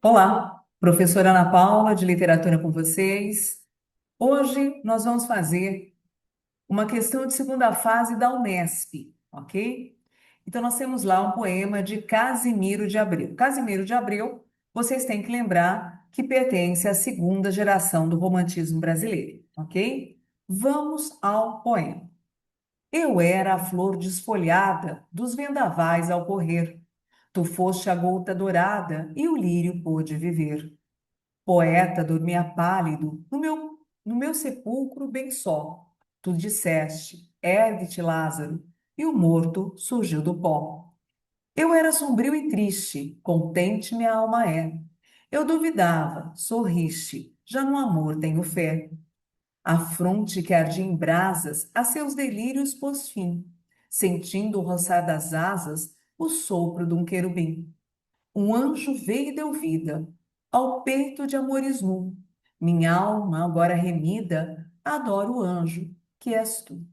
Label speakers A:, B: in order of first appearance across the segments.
A: Olá, professora Ana Paula, de literatura com vocês. Hoje nós vamos fazer uma questão de segunda fase da Unesp, ok? Então nós temos lá um poema de Casimiro de Abreu. Casimiro de Abreu, vocês têm que lembrar que pertence à segunda geração do romantismo brasileiro, ok? Vamos ao poema. Eu era a flor desfolhada dos vendavais ao correr. Tu foste a gota dourada e o lírio pôde viver. Poeta dormia pálido no meu sepulcro bem só. Tu disseste, ergue-te, Lázaro, e o morto surgiu do pó. Eu era sombrio e triste, contente minha alma é. Eu duvidava, sorriste, já no amor tenho fé. A fronte que ardia em brasas, a seus delírios pôs fim, sentindo o roçar das asas, o sopro de um querubim. Um anjo veio e deu vida ao peito de amores nu. Minha alma, agora remida, adora o anjo, que és tu.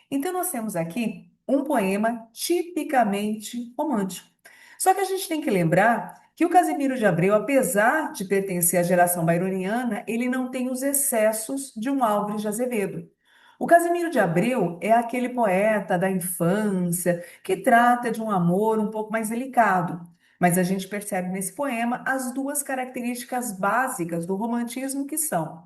A: Então, nós temos aqui um poema tipicamente romântico. Só que a gente tem que lembrar que o Casimiro de Abreu, apesar de pertencer à geração byroniana, ele não tem os excessos de um Álvares de Azevedo. O Casimiro de Abreu é aquele poeta da infância que trata de um amor um pouco mais delicado. Mas a gente percebe nesse poema as duas características básicas do romantismo, que são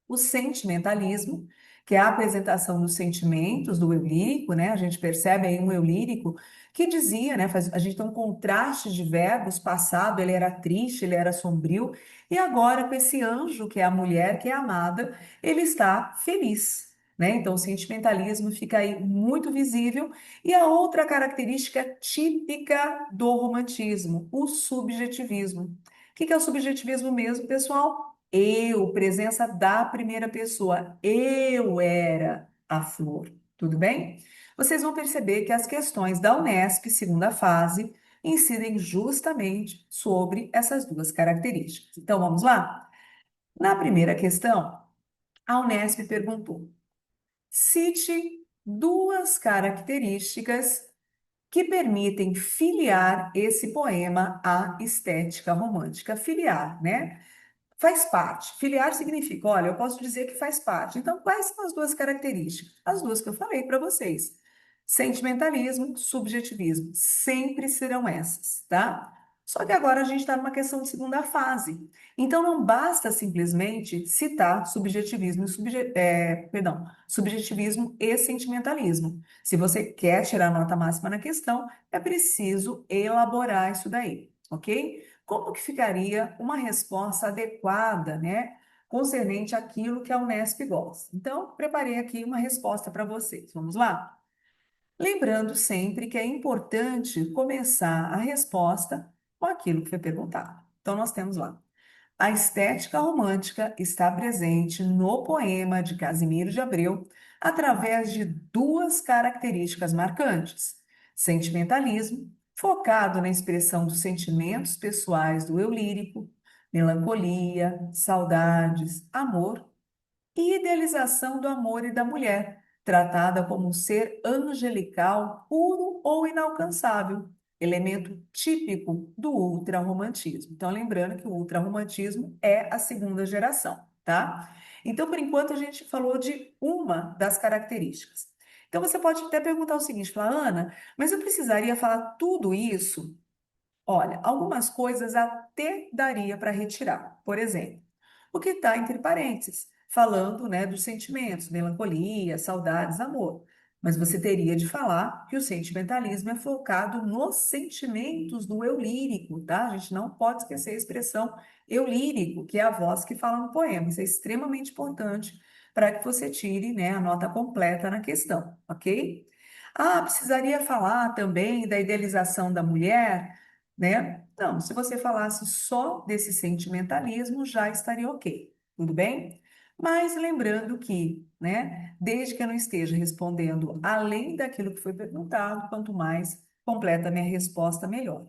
A: o sentimentalismo, que é a apresentação dos sentimentos do eu lírico, né? A gente percebe aí um eu lírico que dizia, né? A gente tem um contraste de verbos, passado ele era triste, ele era sombrio, e agora com esse anjo, que é a mulher, que é amada, ele está feliz. Né? Então, o sentimentalismo fica aí muito visível. E a outra característica típica do romantismo, o subjetivismo. O que é o subjetivismo mesmo, pessoal? Eu, presença da primeira pessoa. Eu era a flor. Tudo bem? Vocês vão perceber que as questões da Unesp, segunda fase, incidem justamente sobre essas duas características. Então, vamos lá? Na primeira questão, a Unesp perguntou: cite duas características que permitem filiar esse poema à estética romântica. Filiar, né? Faz parte. Filiar significa, olha, eu posso dizer que faz parte. Então, quais são as duas características? As duas que eu falei para vocês. Sentimentalismo, subjetivismo. Sempre serão essas, tá? Só que agora a gente está numa questão de segunda fase. Então, não basta simplesmente citar subjetivismo subjetivismo e sentimentalismo. Se você quer tirar nota máxima na questão, é preciso elaborar isso daí, ok? Como que ficaria uma resposta adequada, né, concernente àquilo que a Unesp gosta? Então, preparei aqui uma resposta para vocês. Vamos lá? Lembrando sempre que é importante começar a resposta com aquilo que foi perguntado. Então, nós temos lá. A estética romântica está presente no poema de Casimiro de Abreu através de duas características marcantes: sentimentalismo, focado na expressão dos sentimentos pessoais do eu lírico, melancolia, saudades, amor, e idealização do amor e da mulher, tratada como um ser angelical, puro ou inalcançável, elemento típico do ultrarromantismo. Então, lembrando que o ultrarromantismo é a segunda geração, tá? Então, por enquanto, a gente falou de uma das características. Então, você pode até perguntar o seguinte, falar, Ana, mas eu precisaria falar tudo isso? Olha, algumas coisas até daria para retirar. Por exemplo, o que está entre parênteses, falando, né, dos sentimentos, melancolia, saudades, amor. Mas você teria de falar que o sentimentalismo é focado nos sentimentos do eu lírico, tá? A gente não pode esquecer a expressão eu lírico, que é a voz que fala no poema. Isso é extremamente importante para que você tire, né, a nota completa na questão, ok? Ah, precisaria falar também da idealização da mulher, né? Então, se você falasse só desse sentimentalismo, já estaria ok, tudo bem? Mas lembrando que, né, desde que eu não esteja respondendo além daquilo que foi perguntado, quanto mais completa a minha resposta, melhor.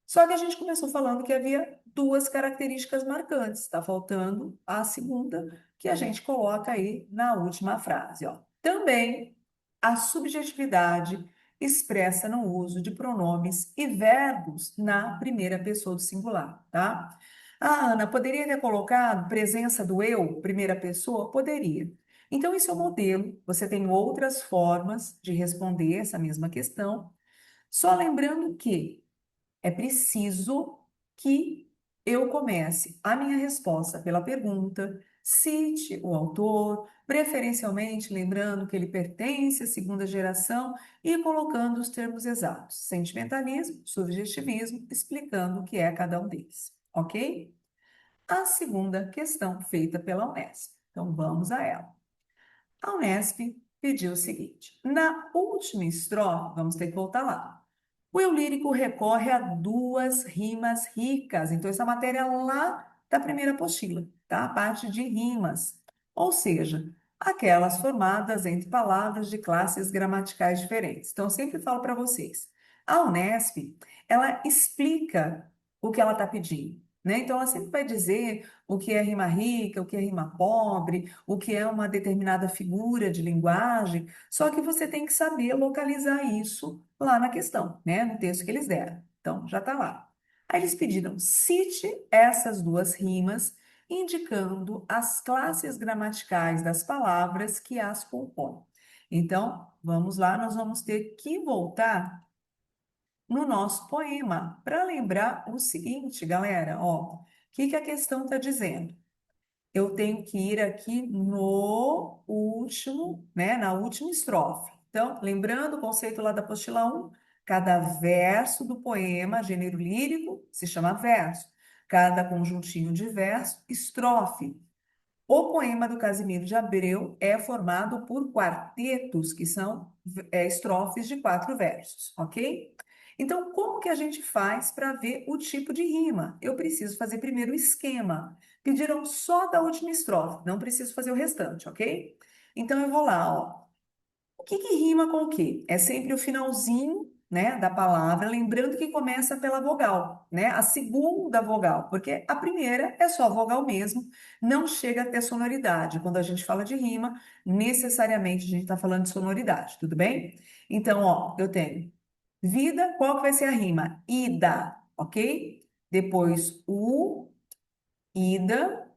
A: Só que a gente começou falando que havia duas características marcantes, está faltando a segunda, que a gente coloca aí na última frase, ó. Também a subjetividade expressa no uso de pronomes e verbos na primeira pessoa do singular, tá? A Ana poderia ter colocado presença do eu, primeira pessoa? Poderia. Então, esse é o modelo. Você tem outras formas de responder essa mesma questão. Só lembrando que é preciso que eu comece a minha resposta pela pergunta, cite o autor, preferencialmente lembrando que ele pertence à segunda geração e colocando os termos exatos, sentimentalismo, subjetivismo, explicando o que é cada um deles, ok? A segunda questão feita pela Unesp. Então vamos a ela. A Unesp pediu o seguinte: na última estrofe, vamos ter que voltar lá. O eu lírico recorre a duas rimas ricas. Então, essa matéria é lá da primeira apostila, tá? A parte de rimas. Ou seja, aquelas formadas entre palavras de classes gramaticais diferentes. Então, eu sempre falo para vocês, a Unesp, ela explica o que ela está pedindo, né? Então, ela sempre vai dizer o que é rima rica, o que é rima pobre, o que é uma determinada figura de linguagem, só que você tem que saber localizar isso lá na questão, né? No texto que eles deram. Então, já está lá. Aí eles pediram, cite essas duas rimas, indicando as classes gramaticais das palavras que as compõem. Então, vamos lá, nós vamos ter que voltar no nosso poema para lembrar o seguinte, galera, ó, o que que a questão está dizendo? Eu tenho que ir aqui no último, né, na última estrofe. Então, lembrando o conceito lá da apostila 1, cada verso do poema, gênero lírico, se chama verso. Cada conjuntinho de verso, estrofe. O poema do Casimiro de Abreu é formado por quartetos, que são estrofes de 4 versos, ok? Então, como que a gente faz para ver o tipo de rima? Eu preciso fazer primeiro o esquema. Pediram só da última estrofe, não preciso fazer o restante, ok? Então, eu vou lá, ó. O que que rima com o quê? É sempre o finalzinho, né, da palavra, lembrando que começa pela vogal, né? A segunda vogal, porque a primeira é só vogal mesmo, não chega a ter sonoridade. Quando a gente fala de rima, necessariamente a gente está falando de sonoridade, tudo bem? Então, ó, eu tenho vida, qual que vai ser a rima? Ida, ok? Depois o, ida,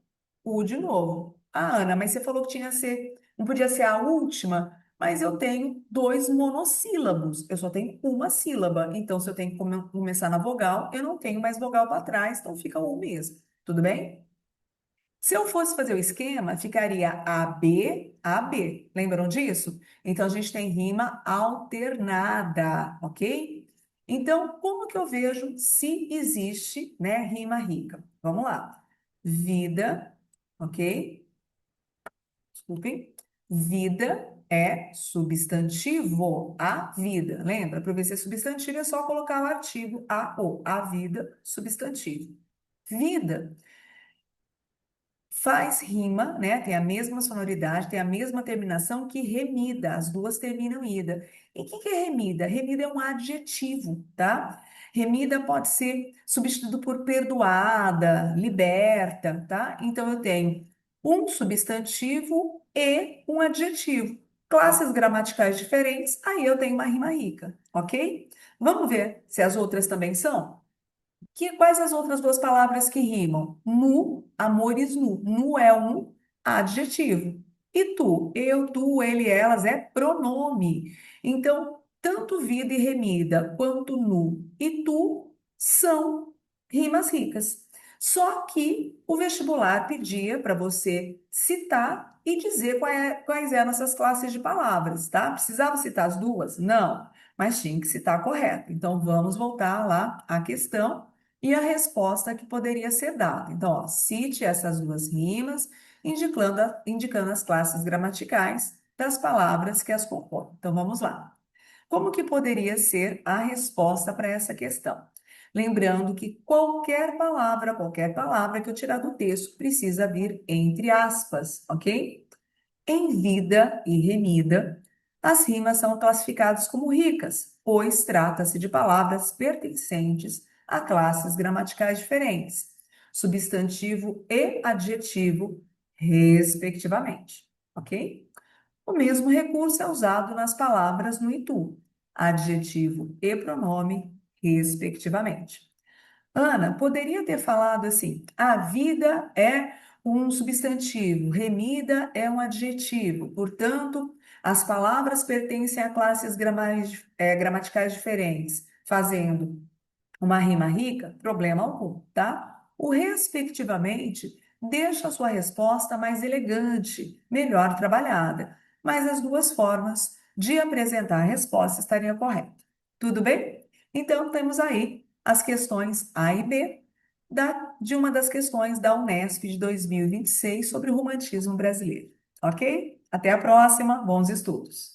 A: o de novo. Ah, Ana, mas você falou que tinha que ser, não podia ser a última, mas eu tenho dois monossílabos, eu só tenho uma sílaba. Então, se eu tenho que começar na vogal, eu não tenho mais vogal para trás, então fica o mesmo. Tudo bem? Se eu fosse fazer o esquema, ficaria AB, AB. Lembram disso? Então, a gente tem rima alternada, ok? Então, como que eu vejo se existe, né, rima rica? Vamos lá. Vida, ok? Desculpem. Vida é substantivo, a vida. Lembra? Para ver se é substantivo, é só colocar o artigo a ou. A vida, substantivo. Vida faz rima, né? Tem a mesma sonoridade, tem a mesma terminação que remida. As duas terminam ida. E o que que é remida? Remida é um adjetivo, tá? Remida pode ser substituído por perdoada, liberta, tá? Então eu tenho um substantivo e um adjetivo. Classes gramaticais diferentes, aí eu tenho uma rima rica, ok? Vamos ver se as outras também são? Quais as outras duas palavras que rimam? Nu, amores nu. Nu é um adjetivo. E tu? Eu, tu, ele, elas é pronome. Então, tanto vida e remida quanto nu e tu são rimas ricas. Só que o vestibular pedia para você citar e dizer quais eram essas classes de palavras, tá? Precisava citar as duas? Não, mas tinha que citar correto. Então, vamos voltar lá à questão e a resposta que poderia ser dada. Então, ó, cite essas duas rimas, indicando as classes gramaticais das palavras que as compõem. Então, vamos lá. Como que poderia ser a resposta para essa questão? Lembrando que qualquer palavra que eu tirar do texto precisa vir entre aspas, ok? Em vida e remida, as rimas são classificadas como ricas, pois trata-se de palavras pertencentes a classes gramaticais diferentes, substantivo e adjetivo, respectivamente, ok? O mesmo recurso é usado nas palavras no e tu. adjetivo e pronome, respectivamente. Ana, poderia ter falado assim: a vida é um substantivo, remida é um adjetivo, portanto, as palavras pertencem a classes gramaticais diferentes, fazendo uma rima rica, problema algum, tá? O respectivamente deixa a sua resposta mais elegante, melhor trabalhada, mas as duas formas de apresentar a resposta estariam corretas. Tudo bem? Então, temos aí as questões A e B de uma das questões da Unesp de 2026 sobre o romantismo brasileiro. Ok? Até a próxima, bons estudos!